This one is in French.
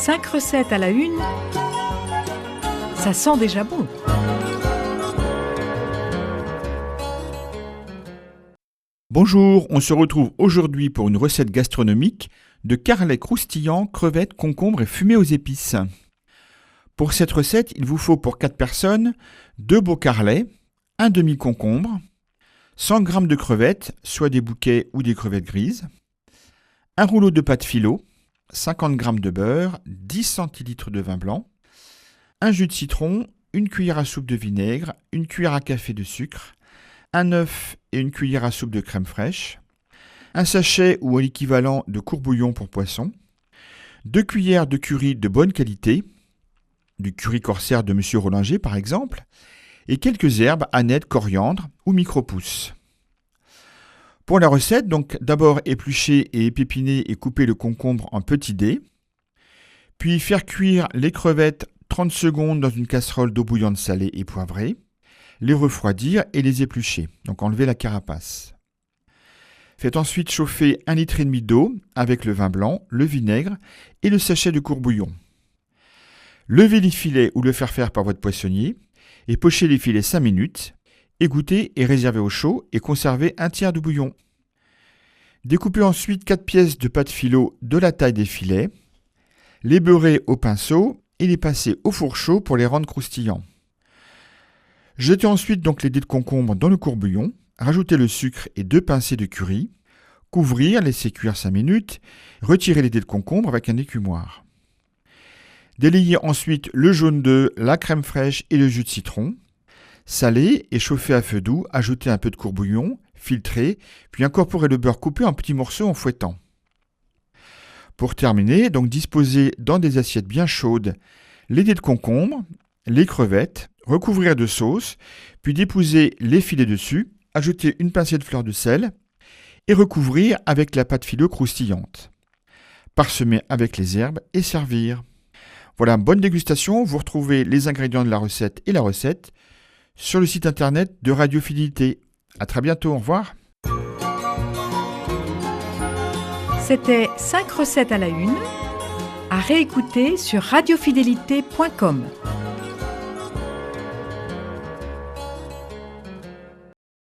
5 recettes à la une, ça sent déjà bon. Bonjour, on se retrouve aujourd'hui pour une recette gastronomique de carrelets croustillants, crevettes, concombres et fumés aux épices. Pour cette recette, il vous faut pour 4 personnes 2 beaux carrelets, un demi-concombre, 100 g de crevettes, soit des bouquets ou des crevettes grises, un rouleau de pâte philo, 50 g de beurre, 10 centilitres de vin blanc, un jus de citron, une cuillère à soupe de vinaigre, une cuillère à café de sucre, un œuf et une cuillère à soupe de crème fraîche, un sachet ou l'équivalent de courbouillon pour poisson, 2 cuillères de curry de bonne qualité, du curry corsaire de Monsieur Rollinger par exemple, et quelques herbes, anettes, coriandre ou micro-pousses. Pour la recette, donc d'abord éplucher et épépiner et couper le concombre en petits dés, puis faire cuire les crevettes 30 secondes dans une casserole d'eau bouillante salée et poivrée, les refroidir et les éplucher, donc enlever la carapace. Faites ensuite chauffer 1,5 litre d'eau avec le vin blanc, le vinaigre et le sachet de courbouillon. Levez les filets ou le faire faire par votre poissonnier et pochez les filets 5 minutes. Égouttez et réservez au chaud et conservez un tiers de bouillon. Découpez ensuite 4 pièces de pâte philo de la taille des filets, les beurrez au pinceau et les passez au four chaud pour les rendre croustillants. Jetez ensuite donc les dés de concombre dans le courbouillon, rajoutez le sucre et 2 pincées de curry, couvrir, laissez cuire 5 minutes, retirez les dés de concombre avec un écumoire. Délayez ensuite le jaune d'œuf, la crème fraîche et le jus de citron. Salez et chauffez à feu doux, ajoutez un peu de courbouillon, filtrez, puis incorporez le beurre coupé en petits morceaux en fouettant. Pour terminer, donc disposez dans des assiettes bien chaudes les dés de concombre, les crevettes, recouvrir de sauce, puis déposer les filets dessus, ajouter une pincée de fleur de sel et recouvrir avec la pâte philo croustillante. Parsemer avec les herbes et servir. Voilà, bonne dégustation, vous retrouvez les ingrédients de la recette et la recette sur le site internet de Radio Fidélité. À très bientôt, au revoir. C'était 5 recettes à la une, à réécouter sur radiofidélité.com.